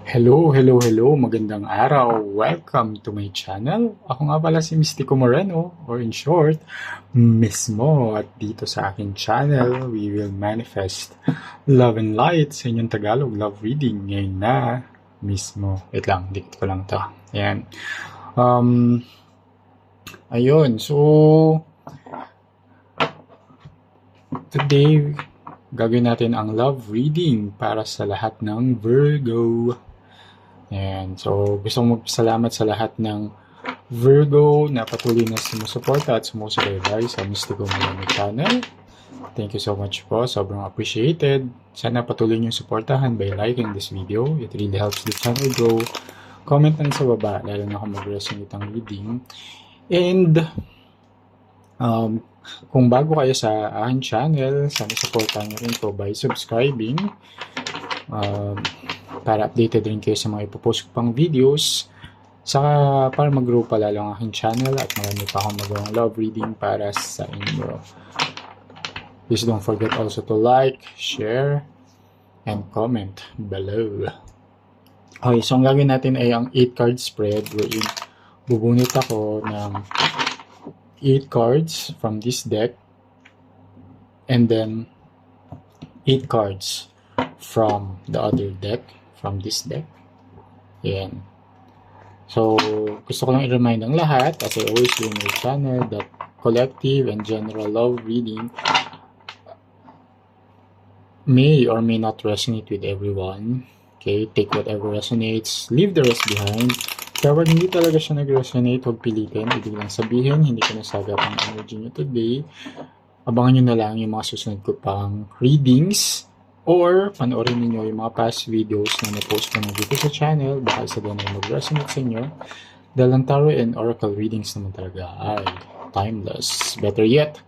Hello, hello, hello. Magandang araw. Welcome to my channel. Ako nga pala si Mystico Moreno, or in short, Mismo. At dito sa aking channel, we will manifest love and light sa inyong Tagalog love reading. Ngayon na, mismo. Wait lang, dikit ko lang to. Ayan. Um, ayun. So, today, gagawin natin ang love reading para sa lahat ng Virgo. Ayan. So, gusto kong magpasalamat sa lahat ng Virgo na patuloy na sumusuporta at sumusubaybay sa Mystico Moreno channel. Thank you so much po. Sobrang appreciated. Sana patuloy niyong suportahan by liking this video. It really helps the channel grow. Comment lang sa baba, lalo na kung mag-resonate ang reading. And, kung bago kayo sa aking channel, sana supportahan niyo rin po by subscribing. Para updated rin kayo sa mga ipopost ko pang videos. Saka para mag-grow pa lalo ang aking channel at marami pa akong magawang love reading para sa inyo. Please don't forget also to like, share, and comment below. Okay, so ang gagawin natin ay ang 8-card spread wherein bubunot ako ng 8 cards from this deck and then 8 cards from the other deck, from this deck. Yan. So, gusto ko lang i-remind ang lahat, as I always do in my channel, that collective and general love reading may or may not resonate with everyone. Okay, take whatever resonates, leave the rest behind. Kaya pag hindi talaga siya nag-resonate, huwag pilitin. Ibig lang sabihin, hindi ko nasagap ang energy nyo today. Abangan nyo na lang yung mga susunod ko pang readings or panoorin niyo yung mga past videos na na-post ko na dito sa channel. Baka isa din ay mag-resonate sa inyo. Dahil ang tarot and oracle readings naman talaga ay timeless. Better yet,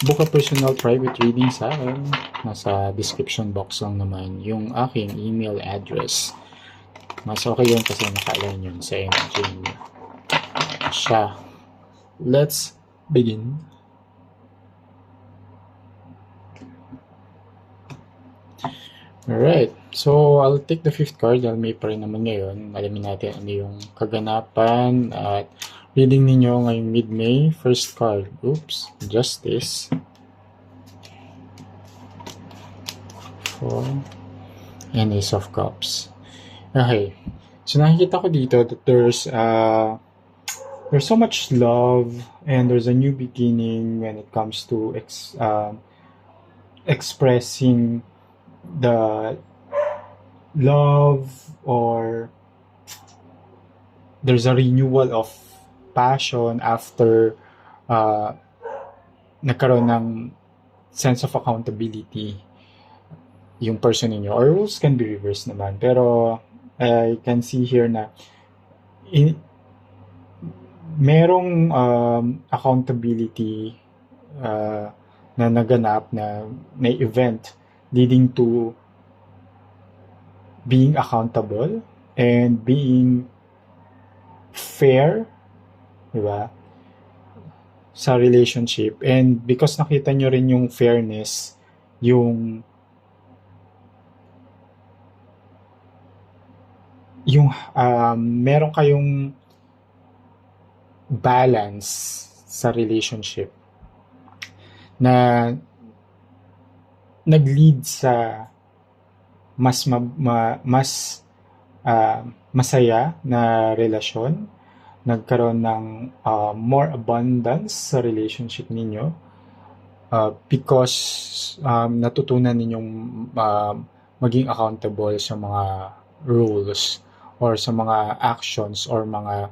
book a personal private reading sa akin. Nasa description box lang naman yung aking email address. Mas okay yun kasi naka-align yun sa energy niyo. Siya. Let's begin. Alright. So, I'll take the 5th card dahil may pa rin naman ngayon. Alamin natin ano yung kaganapan at reading ninyo ngayong mid-May. First card. Oops. Justice. 4. And Ace of Cups. Okay. So, nakikita ko dito that there's so much love and there's a new beginning when it comes to expressing the love, or there's a renewal of passion after nagkaroon ng sense of accountability yung person ninyo, or roles can be reversed naman, pero I can see here na merong accountability na naganap na may event leading to being accountable and being fair, di ba, sa relationship. And because nakita nyo rin yung fairness, yung meron kayong balance sa relationship na nag-lead sa mas masaya na relasyon, nagkaroon ng more abundance sa relationship ninyo because natutunan ninyong maging accountable sa mga rules or sa mga actions or mga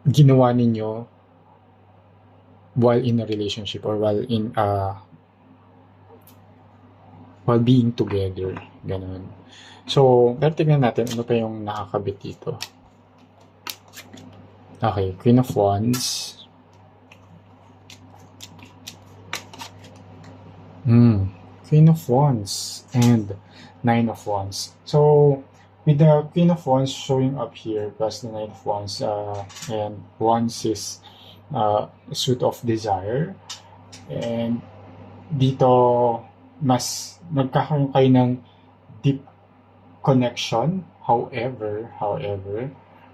ginawa ninyo while in a relationship or while being together, ganun. So, pero tignan natin ano pa yung nakakabit dito. Okay, Queen of Wands. Queen of Wands and 9 of Wands. So, with the Queen of Wands showing up here plus the 9 of Wands, and Wands is suit of desire, and dito mas magkakaroon kayo ng deep connection. However,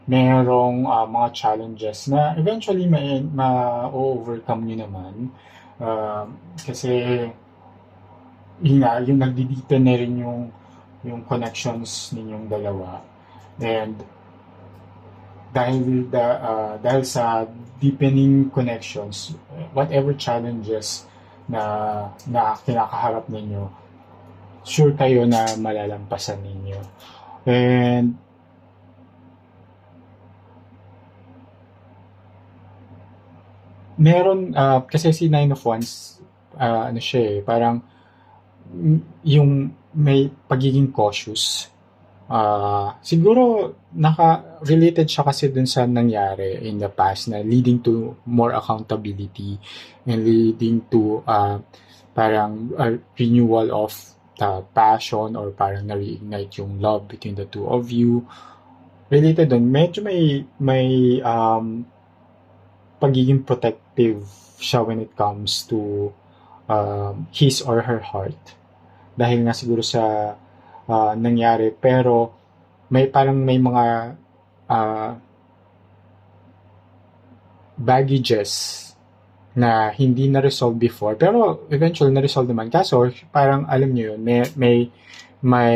merong mga challenges na eventually ma-overcome nyo naman. Kasi yun nga, yung nagdidita na rin yung connections ninyong dalawa. And dahil sa deepening connections, whatever challenges na kinakaharap ninyo, sure kayo na malalampasan ninyo. And meron, kasi si Nine of Wands, ano siya parang yung may pagiging cautious. Siguro related siya kasi dun sa nangyari in the past na leading to more accountability and leading to parang a renewal of passion or parang na-reignite yung love between the two of you. Related dun, medyo may pagiging protective siya when it comes to his or her heart. Dahil nga siguro sa nangyari, pero may mga baggages na hindi na-resolve before, pero eventually na-resolve naman. Kaso, parang alam nyo yun, may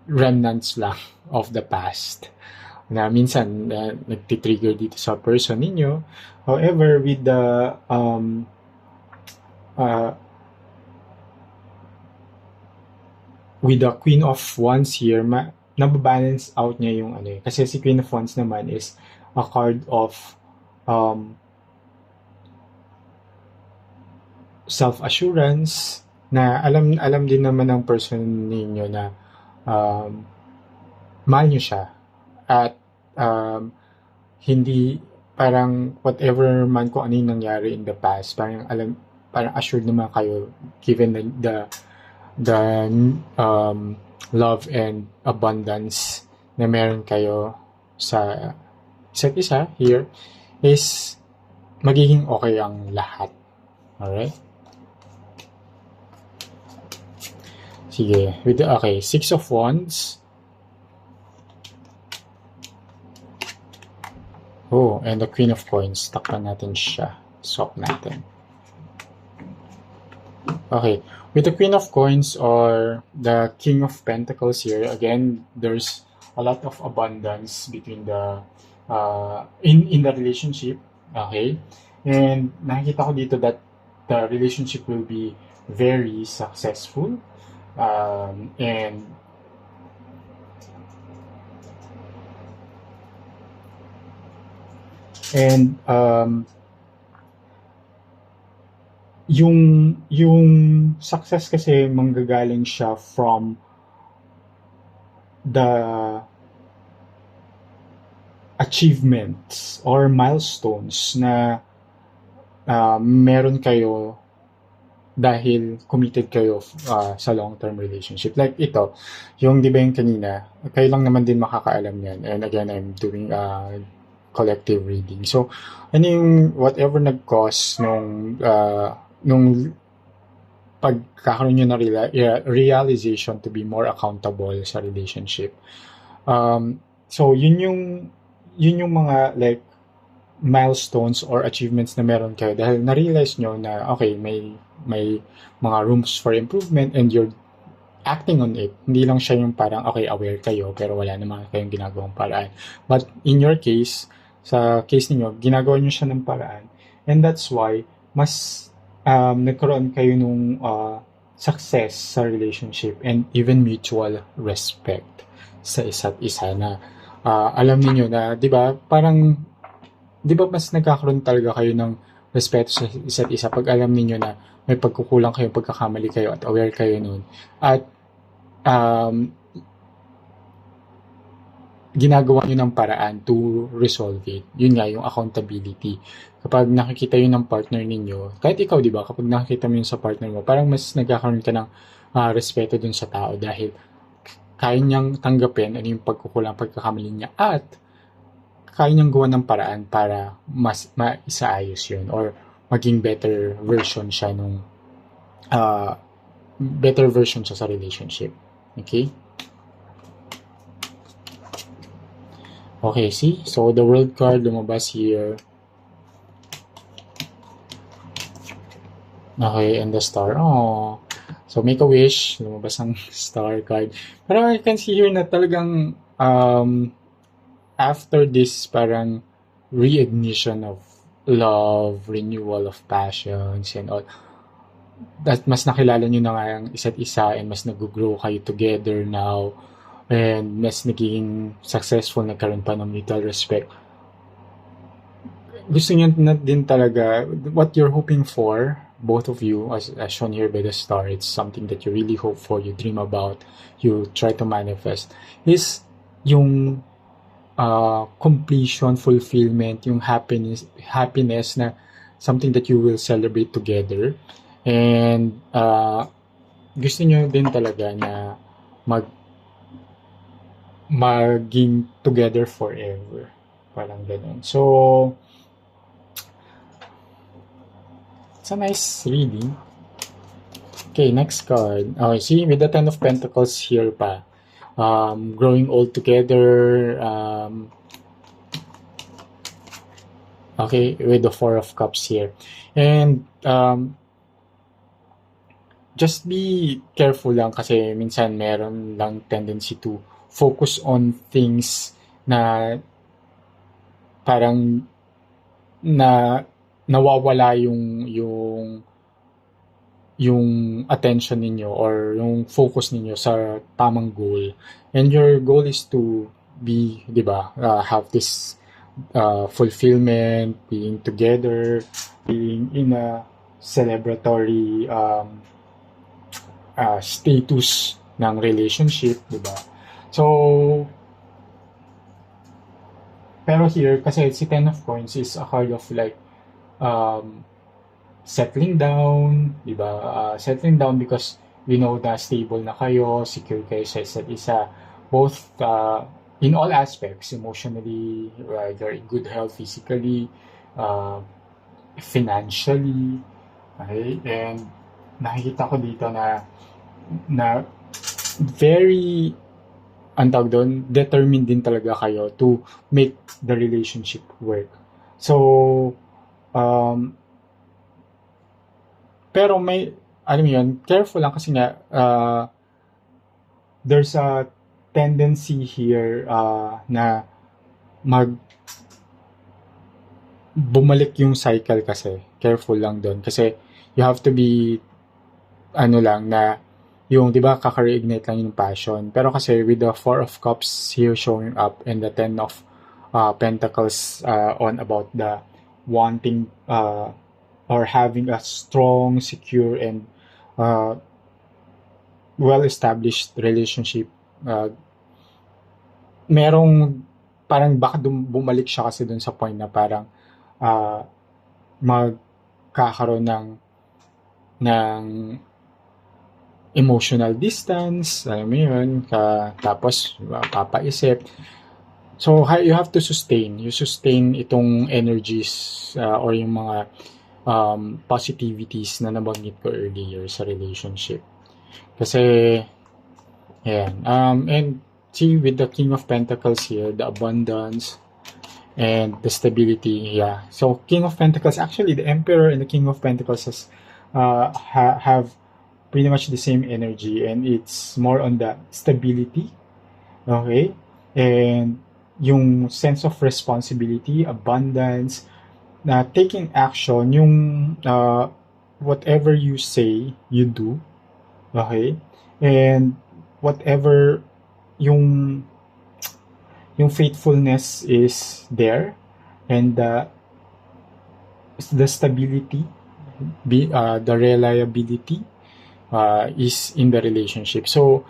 remnants lang of the past na minsan nagtitrigger dito sa person ninyo. However, with the Queen of Wands here, nababalance out niya yung ano. Kasi si Queen of Wands naman is a card of self-assurance, na alam din naman ng person ninyo na mahal nyo siya. At hindi parang whatever man kung ano yung nangyari in the past, parang assured naman kayo given the love and abundance na meron kayo sa isa't isa here, is magiging okay ang lahat. Alright? Sige. Okay. Six of Wands. Oh, and the Queen of Coins. Takpan natin siya. Swap natin. Okay. With the Queen of Coins or the King of Pentacles here, again, there's a lot of abundance between the in the relationship. Okay? And nakikita ko dito that the relationship will be very successful. And yung success kasi manggagaling siya from the achievements or milestones na meron kayo dahil committed kayo sa long-term relationship. Like ito, yung di ba yung kanina, kayo lang naman din makakaalam yan. And again, I'm doing collective reading. So, ano yung whatever nag-cause nung pagkakaroon nyo na realization to be more accountable sa relationship. So, yun yung mga like milestones or achievements na meron kayo dahil na-realize nyo na okay, may mga rooms for improvement and you're acting on it. Hindi lang siya yung parang okay, aware kayo pero wala naman kayong ginagawang paraan. But in your case, sa case niyo, ginagawa niyo siya ng paraan. And that's why mas nagkaroon kayo nung success sa relationship and even mutual respect sa isa't isa na alam niyo na, 'di ba? Parang 'di ba mas nagkakaroon talaga kayo ng respeto sa isa't isa pag alam niyo na may pagkukulang kayo, pagkakamali kayo at aware kayo nun. At ginagawa nyo ng paraan to resolve it. Yun nga, yung accountability. Kapag nakikita yun ng partner ninyo, kahit ikaw, di ba, kapag nakikita mo yun sa partner mo, parang mas nagkakaroon ka ng respeto dun sa tao dahil kaya niyang tanggapin ano yung pagkukulang, pagkakamali niya at kaya niyang gawa ng paraan para mas maisaayos yun or maging better version siya nung better version siya sa relationship. Okay? Okay, see? So, the world card lumabas here. Okay, and the star. Oh. So, make a wish. Lumabas ang star card. Pero I can see here na talagang after this parang reignition of love, renewal of passions and all, that mas nakilala nyo na nga ang isa't isa and mas nag-grow kayo together now and mas naging successful, nagkaroon pa ng mutual respect. Gusto nyo na din talaga, what you're hoping for, both of you, as shown here by the star, it's something that you really hope for, you dream about, you try to manifest, is yung completion, fulfillment, yung happiness na something that you will celebrate together. And gusto nyo din talaga na maging together forever. Parang ganun. So, it's a nice reading. Okay, next card. Okay, see, with the Ten of Pentacles here pa. Growing old together. Okay, with the Four of Cups here. And, just be careful lang kasi minsan meron lang tendency to focus on things na parang nawawala yung attention ninyo or yung focus ninyo sa tamang goal. And your goal is to be, di ba, have this fulfillment, being together, being in a celebratory status ng relationship, di ba? So, pero here, kasi si Ten of Coins is a card of like settling down, di ba? Settling down because we know na stable na kayo, secure kayo sa isa't isa, both in all aspects, emotionally, you're in good health physically, financially, okay? And nakikita ko dito na very, ang tawag doon, determined din talaga kayo to make the relationship work. So, pero may, alam mo yun, careful lang kasi nga, there's a tendency here na bumalik yung cycle kasi. Careful lang doon. Kasi you have to be, na yung, di ba, kaka-reignite lang yung passion. Pero kasi with the Four of Cups here showing up and the Ten of Pentacles on about the wanting or having a strong, secure, and well-established relationship, merong parang baka bumalik siya kasi dun sa point na parang magkakaroon ng emotional distance, alam mo yun, tapos papaisip. So, you have to sustain. You sustain itong energies or yung mga positivities na nabanggit ko earlier sa relationship. Kasi, ayan. And see, with the King of Pentacles here, the abundance and the stability, yeah. So, King of Pentacles, actually, the Emperor and the King of Pentacles have pretty much the same energy, and it's more on the stability, okay? And yung sense of responsibility, abundance, na taking action, yung whatever you say, you do, okay? And whatever yung faithfulness is there, and the stability, the reliability is in the relationship. So,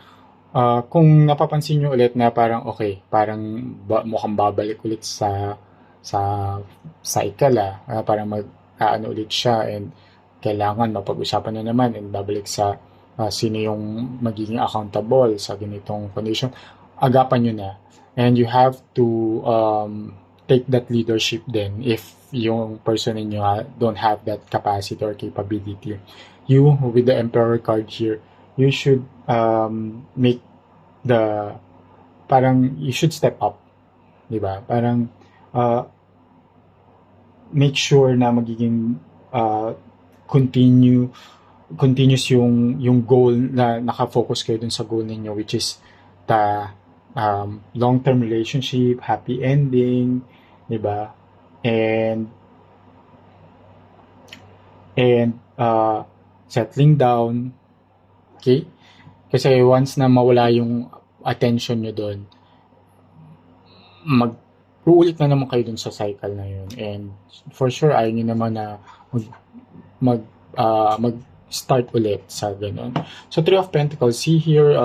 kung napapansin nyo ulit na parang okay, parang mukhang babalik ulit sa cycle, parang ulit siya, and kailangan mapag-usapan na naman and babalik sa sino yung magiging accountable sa ganitong condition. Agapan nyo na. And you have to take that leadership then if yung person ninyo don't have that capacity or capability. You, with the Emperor card here, you should make parang you should step up, di ba? Parang make sure na magiging continuous yung goal na naka-focus kayo dun sa goal ninyo, which is the long-term relationship, happy ending, di ba? And settling down, okay? Kasi once na mawala yung attention nyo doon, uulit na naman kayo dun sa cycle na yun. And for sure, ayaw nyo naman na mag-start ulit sa ganun. So, Three of Pentacles, see here,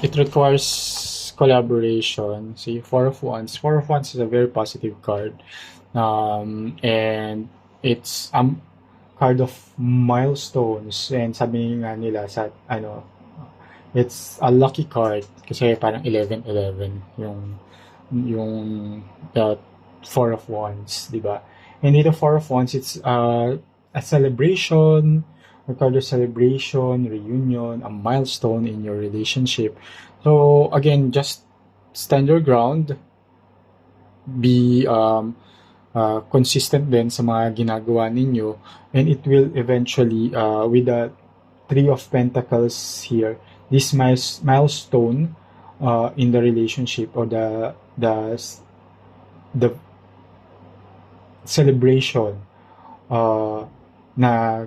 it requires collaboration. See, Four of Wands. Four of Wands is a very positive card. And it's card of milestones. And sabi nga nila sa, it's a lucky card. Kasi parang 11-11 yung Four of Wands, di ba? And the Four of Wands, it's a celebration, a card of celebration, reunion, a milestone in your relationship. So again, just stand your ground, be consistent din sa mga ginagawa ninyo, and it will eventually, with the Three of Pentacles here, this milestone in the relationship, or the celebration na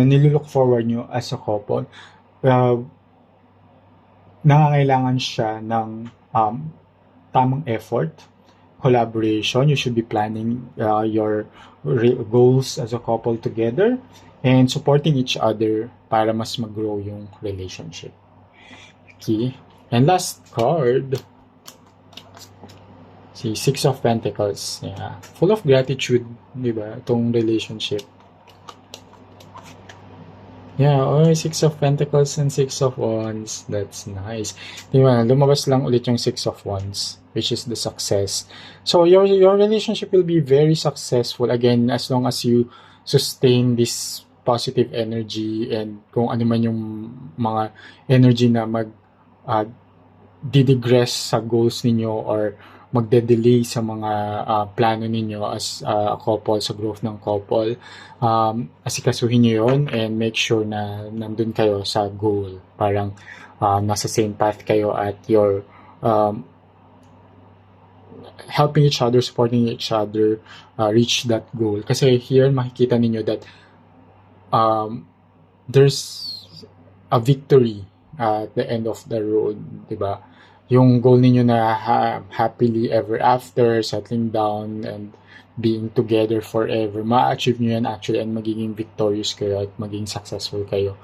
nilook forward nyo as a couple, nangangailangan siya ng tamang effort, collaboration. You should be planning your goals as a couple together and supporting each other para mas mag-grow yung relationship. Okay. And last card, see, Six of Pentacles. Yeah. Full of gratitude, di ba? Itong relationship. Yeah, Six of Pentacles and Six of Wands. That's nice. Di ba? Lumabas lang ulit yung Six of Wands, which is the success. So, your relationship will be very successful, again, as long as you sustain this positive energy, and kung ano man yung mga energy na didigress sa goals ninyo or magde-delay sa mga plano ninyo as a couple, sa growth ng couple, asikasuhin nyo yun and make sure na nandun kayo sa goal. Parang nasa same path kayo at you're helping each other, supporting each other reach that goal. Kasi here makikita ninyo that there's a victory at the end of the road, diba? Yung goal ninyo na happily ever after, settling down and being together forever, ma-achieve nyo yan actually, and magiging victorious kayo at maging successful kayo.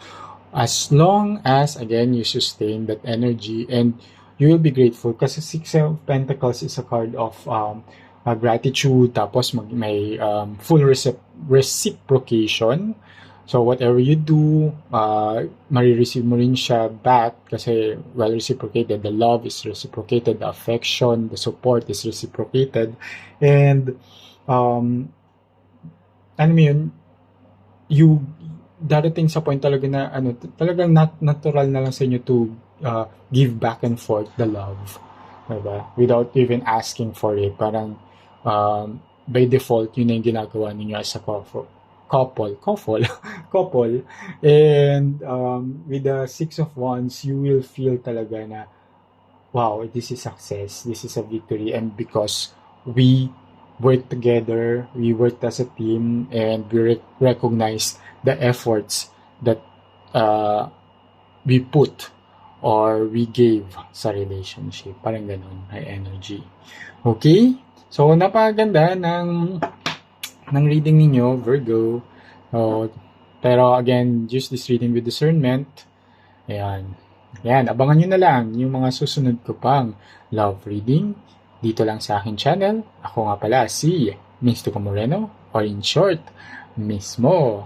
As long as, again, you sustain that energy, and you will be grateful. Kasi Six of Pentacles is a card of gratitude, tapos may full reciprocation. So, whatever you do, marireceive mo rin siya back kasi well reciprocated. The love is reciprocated, the affection, the support is reciprocated. And, darating sa point talaga na, talagang natural na lang sa inyo to give back and forth the love. Diba? Without even asking for it. Parang, by default, yun na yung ginagawa ninyo as a couple. And with the Six of Wands, you will feel talaga na, wow, this is success, this is a victory, and because we work together, we worked as a team, and we recognize the efforts that we put or we gave sa relationship. Parang ganun, high energy. Okay? So, napakaganda ng reading ninyo, Virgo. Pero again, use this reading with discernment. Ayan. Abangan nyo na lang yung mga susunod ko pang love reading dito lang sa akin channel. Ako nga pala si Mystico Moreno, or in short, Mismo.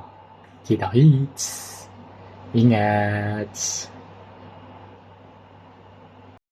Kita hits. Ingat.